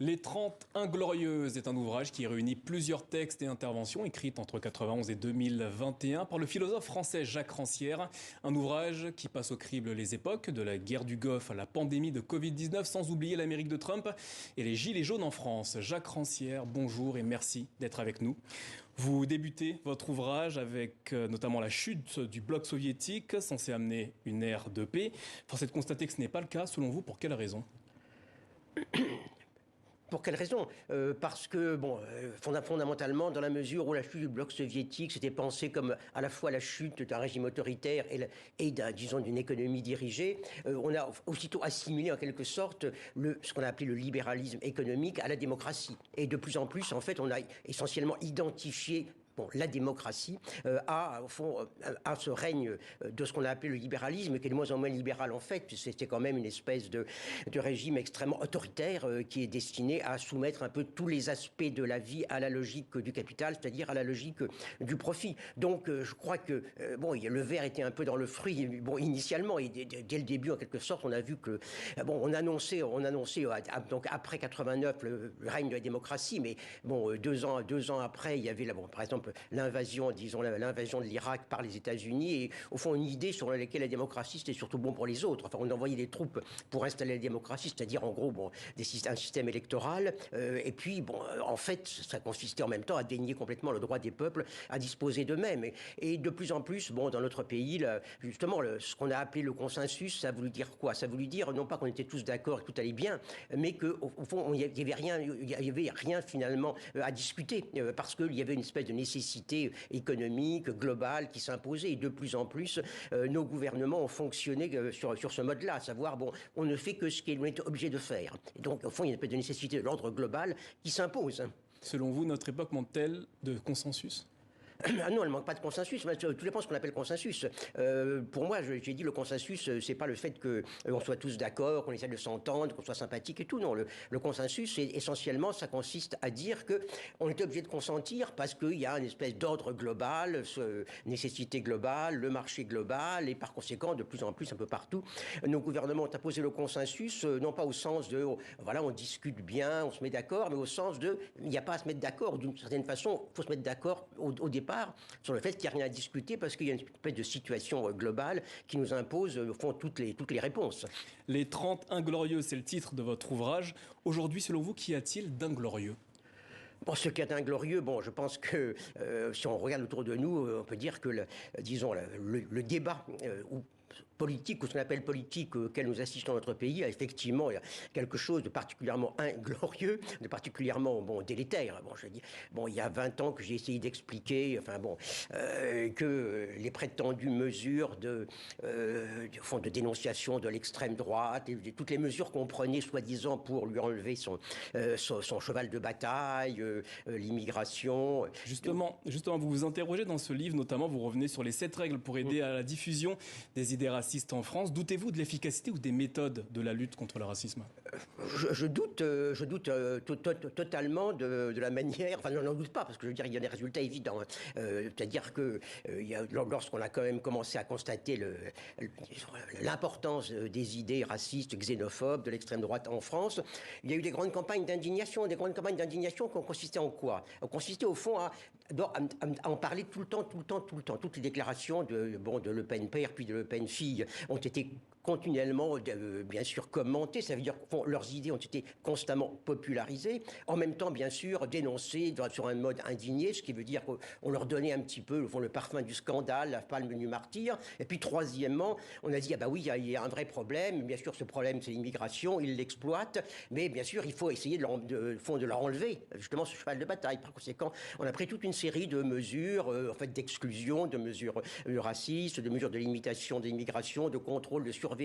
Les 30 Inglorieuses est un ouvrage qui réunit plusieurs textes et interventions écrites entre 91 et 2021 par le philosophe français Jacques Rancière. Un ouvrage qui passe au crible les époques, de la guerre du Golfe à la pandémie de Covid-19, sans oublier l'Amérique de Trump et les gilets jaunes en France. Jacques Rancière, bonjour et merci d'être avec nous. Vous débutez votre ouvrage avec notamment la chute du bloc soviétique, censé amener une ère de paix. Force est de constater que ce n'est pas le cas. Selon vous, pour quelle raison ? Pour quelle raison ? Parce que, fondamentalement, dans la mesure où la chute du bloc soviétique, c'était pensé comme à la fois la chute d'un régime autoritaire et d'une économie dirigée, on a aussitôt assimilé en quelque sorte ce qu'on a appelé le libéralisme économique à la démocratie. Et de plus en plus, en fait, on a essentiellement identifié la démocratie à ce règne de ce qu'on a appelé le libéralisme, qui est de moins en moins libéral en fait. C'était quand même une espèce de régime extrêmement autoritaire qui est destiné à soumettre un peu tous les aspects de la vie à la logique du capital, c'est-à-dire à la logique du profit. Donc je crois que le verre était un peu dans le fruit. Initialement, et dès le début en quelque sorte, on a vu que on annonçait donc après 89 le règne de la démocratie, mais deux ans après, il y avait par exemple l'invasion de l'Irak par les États-Unis, et au fond une idée sur laquelle la démocratie c'était surtout bon pour les autres. Enfin, on envoyait des troupes pour installer la démocratie, c'est-à-dire en gros un système électoral, et puis en fait ça consistait en même temps à dénier complètement le droit des peuples à disposer d'eux-mêmes. Et de plus en plus, dans notre pays, justement, ce qu'on a appelé le consensus, ça a voulu dire quoi ? Ça a voulu dire non pas qu'on était tous d'accord et que tout allait bien, mais qu'au fond il y avait rien finalement à discuter, parce qu'il y avait une espèce de nécessité économique globale qui s'imposait. Et de plus en plus, nos gouvernements ont fonctionné sur ce mode-là, à savoir, on ne fait que ce qu'on est obligé de faire. Et donc, au fond, il y a une espèce de nécessité de l'ordre global qui s'impose. Selon vous, notre époque manque-t-elle de consensus ? Ah non, elle ne manque pas de consensus. Tout dépend de ce qu'on appelle consensus. Pour moi, j'ai dit le consensus, c'est pas le fait qu'on soit tous d'accord, qu'on essaie de s'entendre, qu'on soit sympathique et tout. Non, le consensus, essentiellement, ça consiste à dire que on est obligé de consentir parce qu'il y a une espèce d'ordre global, nécessité globale, le marché global, et par conséquent, de plus en plus, un peu partout, nos gouvernements ont imposé le consensus, non pas au sens de, on discute bien, on se met d'accord, mais au sens de, il n'y a pas à se mettre d'accord. D'une certaine façon, il faut se mettre d'accord au départ sur le fait qu'il n'y a rien à discuter parce qu'il y a une espèce de situation globale qui nous impose, au fond, toutes les réponses. Les 30 Inglorieux, c'est le titre de votre ouvrage. Aujourd'hui, selon vous, qu'y a-t-il d'inglorieux ? Ce qu'il y a d'inglorieux, je pense que si on regarde autour de nous, on peut dire que, le débat politique, ou ce qu'on appelle politique, auquel nous assistons dans notre pays, a effectivement quelque chose de particulièrement inglorieux, de particulièrement délétère. Il y a 20 ans que j'ai essayé d'expliquer, que les prétendues mesures de dénonciation de l'extrême droite, et toutes les mesures qu'on prenait soi-disant pour lui enlever son cheval de bataille, l'immigration. Justement, vous vous interrogez dans ce livre, notamment, vous revenez sur les 7 règles pour aider à la diffusion des idées racistes en France. Doutez-vous de l'efficacité ou des méthodes de la lutte contre le racisme ? Je doute totalement de la manière. Enfin, je n'en doute pas, parce que je veux dire, il y a des résultats évidents. C'est-à-dire que lorsqu'on a quand même commencé à constater l'importance des idées racistes, xénophobes, de l'extrême droite en France, il y a eu des grandes campagnes d'indignation. Des grandes campagnes d'indignation qui ont consisté en quoi ? Consisté au fond à en parler tout le temps. Toutes les déclarations de Le Pen père puis de Le Pen fille ont été continuellement, bien sûr, commentées. Ça veut dire que leurs idées ont été constamment popularisées. En même temps, bien sûr, dénoncées sur un mode indigné, ce qui veut dire qu'on leur donnait un petit peu le parfum du scandale, la palme du martyr. Et puis, troisièmement, on a dit, il y a un vrai problème. Bien sûr, ce problème, c'est l'immigration. Ils l'exploitent. Mais bien sûr, il faut essayer de leur enlever, justement, ce cheval de bataille. Par conséquent, on a pris toute une série de mesures, d'exclusion, de mesures racistes, de mesures de limitation de l'immigration, de contrôle, de surveillance.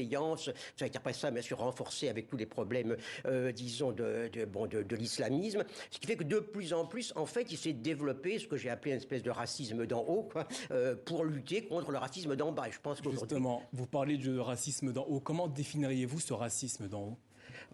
Ça a été après ça, bien sûr, renforcé avec tous les problèmes, de l'islamisme. Ce qui fait que de plus en plus, en fait, il s'est développé ce que j'ai appelé une espèce de racisme d'en haut, pour lutter contre le racisme d'en bas. Et je pense qu'aujourd'hui... Justement, vous parlez du racisme d'en haut. Comment définiriez-vous ce racisme d'en haut ?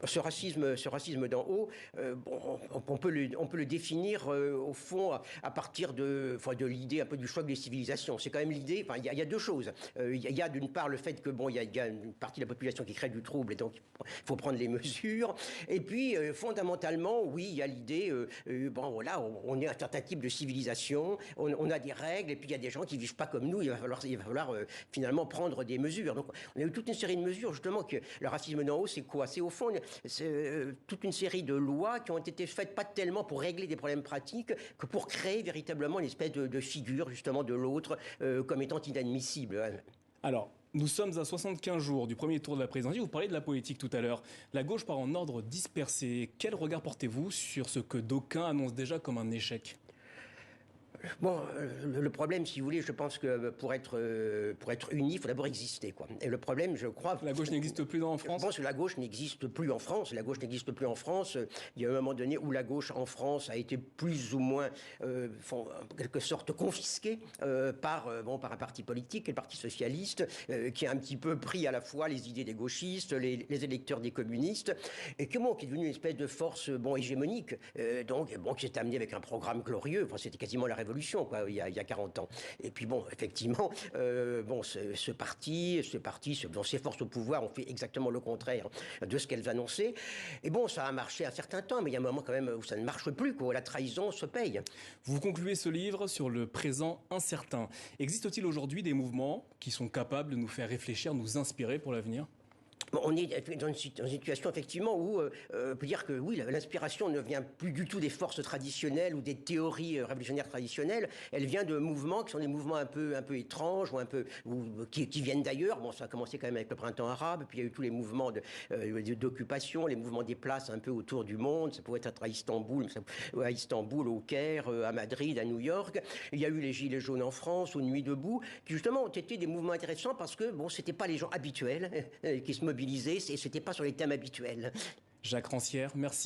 Ce racisme d'en haut, on peut le définir au fond à partir de l'idée un peu du choc des civilisations. C'est quand même l'idée. Enfin, il y a deux choses. Il y a d'une part le fait que il y a une partie de la population qui crée du trouble et donc il faut prendre les mesures. Et puis fondamentalement, oui, il y a l'idée. On est un certain type de civilisation. On a des règles et puis il y a des gens qui vivent pas comme nous. Il va falloir finalement prendre des mesures. Donc on a eu toute une série de mesures justement que le racisme d'en haut, c'est quoi? C'est au fond toute une série de lois qui ont été faites pas tellement pour régler des problèmes pratiques que pour créer véritablement une espèce de figure justement de l'autre comme étant inadmissible. Alors, nous sommes à 75 jours du premier tour de la présidentielle. Vous parliez de la politique tout à l'heure. La gauche part en ordre dispersé. Quel regard portez-vous sur ce que d'aucuns annoncent déjà comme un échec ? Bon, le problème, si vous voulez, je pense que pour être uni, il faut d'abord exister, quoi. Et le problème, je crois... La gauche n'existe plus en France ? Je pense que la gauche n'existe plus en France. La gauche n'existe plus en France. Il y a un moment donné où la gauche en France a été plus ou moins, en quelque sorte, confisquée par un parti politique, le Parti socialiste, qui a un petit peu pris à la fois les idées des gauchistes, les électeurs des communistes, et qui est devenu une espèce de force hégémonique, qui s'est amené avec un programme glorieux. Enfin, c'était quasiment la révolution, quoi, il y a 40 ans. Et puis effectivement, ce parti, ces forces au pouvoir ont fait exactement le contraire de ce qu'elles annonçaient. Et ça a marché un certain temps, mais il y a un moment quand même où ça ne marche plus, quoi. La trahison se paye. Vous concluez ce livre sur le présent incertain. Existe-t-il aujourd'hui des mouvements qui sont capables de nous faire réfléchir, nous inspirer pour l'avenir ? On est dans une situation effectivement où on peut dire que oui, l'inspiration ne vient plus du tout des forces traditionnelles ou des théories révolutionnaires traditionnelles. Elle vient de mouvements qui sont des mouvements un peu étranges qui viennent d'ailleurs. Bon, ça a commencé quand même avec le printemps arabe, puis il y a eu tous les mouvements d'occupation, les mouvements des places un peu autour du monde. Ça pouvait être à Istanbul, au Caire, à Madrid, à New York. Il y a eu les Gilets jaunes en France, aux Nuits debout, qui justement ont été des mouvements intéressants parce que c'était pas les gens habituels qui se mobilisaient, et c'était pas sur les thèmes habituels. Jacques Rancière, merci.